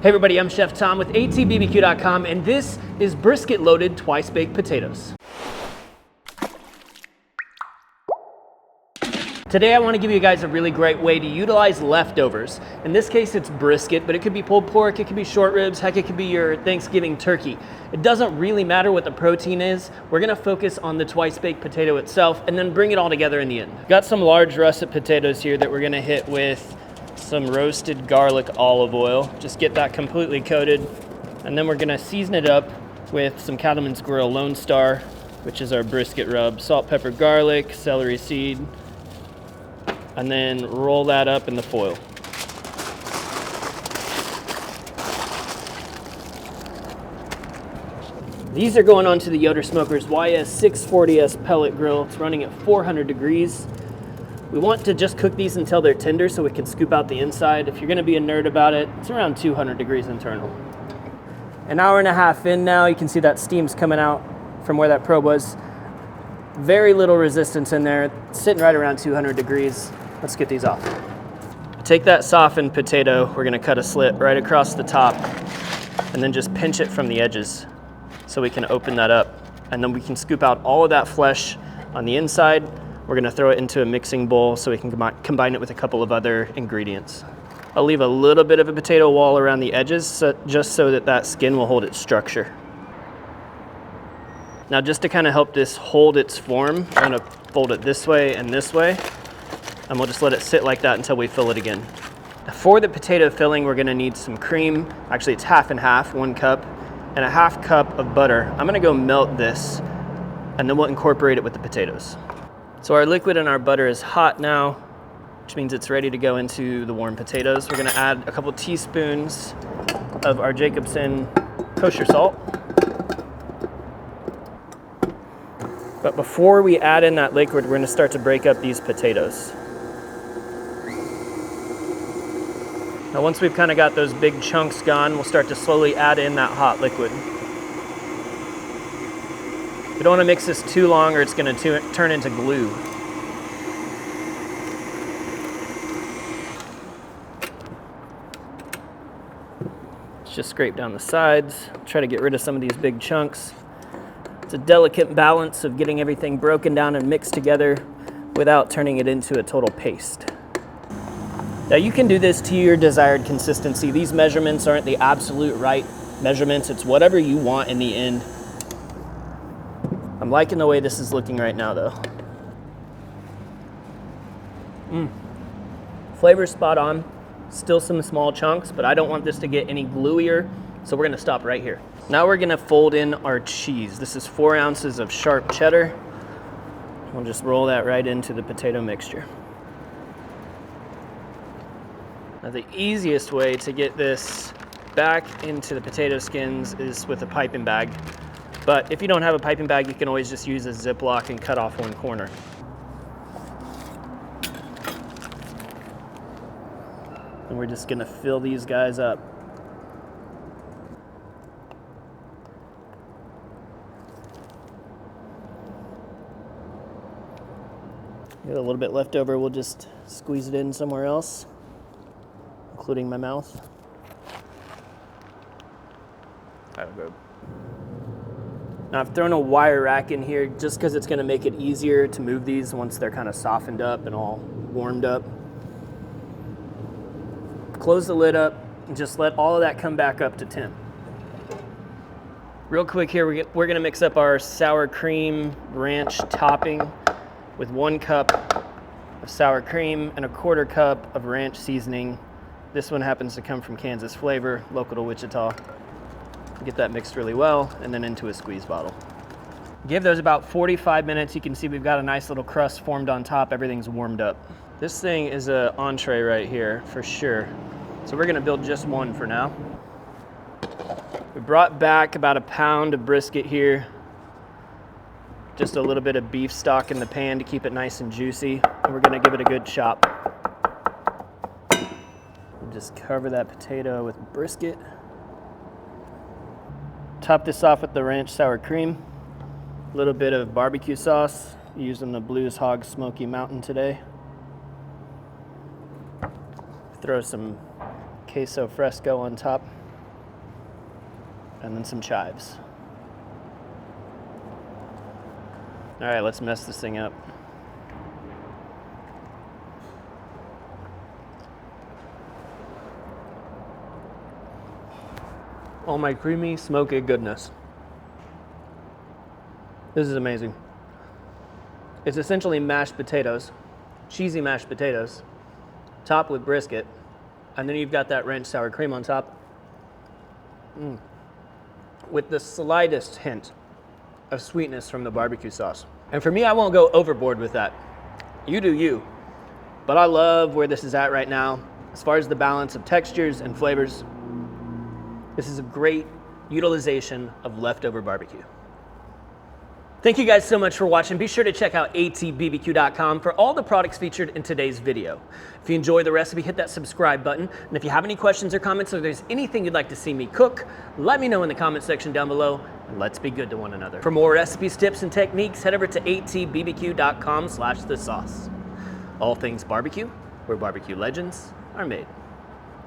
Hey everybody, I'm Chef Tom with atbbq.com, and this is brisket loaded twice baked potatoes. Today I want to give you guys a really great way to utilize leftovers. In this case it's brisket, but it could be pulled pork, it could be short ribs, heck it could be your Thanksgiving turkey. It doesn't really matter what the protein is. We're going to focus on the twice baked potato itself and then bring it all together in the end. Got some large russet potatoes here that we're going to hit with some roasted garlic olive oil. Just get that completely coated, and then we're gonna season it up with some Cattleman's Grill Lone Star, which is our brisket rub, salt, pepper, garlic, celery seed, and then roll that up in the foil. These are going onto the Yoder Smoker's YS640S pellet grill. It's running at 400 degrees. We want to just cook these until they're tender so we can scoop out the inside. If you're gonna be a nerd about it, it's around 200 degrees internal. An hour and a half in now, you can see that steam's coming out from where that probe was. Very little resistance in there, it's sitting right around 200 degrees. Let's get these off. Take that softened potato, we're gonna cut a slit right across the top and then just pinch it from the edges so we can open that up. And then we can scoop out all of that flesh on the inside. We're gonna throw it into a mixing bowl so we can combine it with a couple of other ingredients. I'll leave a little bit of a potato wall around the edges just so that that skin will hold its structure. Now just to kind of help this hold its form, I'm gonna fold it this way, and we'll just let it sit like that until we fill it again. For the potato filling, we're gonna need some cream. Actually, it's half and half, 1 cup, and a half cup of butter. I'm gonna go melt this, and then we'll incorporate it with the potatoes. So our liquid and our butter is hot now, which means it's ready to go into the warm potatoes. We're gonna add a couple teaspoons of our Jacobsen kosher salt. But before we add in that liquid, we're gonna start to break up these potatoes. Now once we've kind of got those big chunks gone, we'll start to slowly add in that hot liquid. We don't want to mix this too long or it's going to turn into glue. Let's just scrape down the sides, try to get rid of some of these big chunks. It's a delicate balance of getting everything broken down and mixed together without turning it into a total paste. Now you can do this to your desired consistency. These measurements aren't the absolute right measurements. It's whatever you want in the end. I'm liking the way this is looking right now though. Flavor spot on, still some small chunks, but I don't want this to get any gluier, so we're gonna stop right here. Now we're gonna fold in our cheese. This is 4 ounces of sharp cheddar. We'll just roll that right into the potato mixture. Now the easiest way to get this back into the potato skins is with a piping bag. But if you don't have a piping bag, you can always just use a Ziploc and cut off one corner. And we're just gonna fill these guys up. Got a little bit left over, we'll just squeeze it in somewhere else, including my mouth. That'll go. Now I've thrown a wire rack in here just because it's going to make it easier to move these once they're kind of softened up and all warmed up. Close the lid up and just let all of that come back up to temp. Real quick here, we're going to mix up our sour cream ranch topping with 1 cup of sour cream and a 1/4 cup of ranch seasoning. This one happens to come from Kansas Flavor, local to Wichita. Get that mixed really well, and then into a squeeze bottle. Give those about 45 minutes. You can see we've got a nice little crust formed on top. Everything's warmed up. This thing is an entree right here, for sure. So we're gonna build just one for now. We brought back about 1 pound of brisket here. Just a little bit of beef stock in the pan to keep it nice and juicy. And we're gonna give it a good chop. Just cover that potato with brisket. Top this off with the ranch sour cream, a little bit of barbecue sauce, using the Blues Hog Smoky Mountain today. Throw some queso fresco on top. And then some chives. All right, let's mess this thing up. Oh, my creamy, smoky goodness. This is amazing. It's essentially mashed potatoes, cheesy mashed potatoes, topped with brisket, and then you've got that ranch sour cream on top, with the slightest hint of sweetness from the barbecue sauce. And for me, I won't go overboard with that. You do you. But I love where this is at right now. As far as the balance of textures and flavors, this is a great utilization of leftover barbecue. Thank you guys so much for watching. Be sure to check out atbbq.com for all the products featured in today's video. If you enjoy the recipe, hit that subscribe button. And if you have any questions or comments, or if there's anything you'd like to see me cook, let me know in the comment section down below, and let's be good to one another. For more recipes, tips, and techniques, head over to atbbq.com/thesauce. All things barbecue, where barbecue legends are made.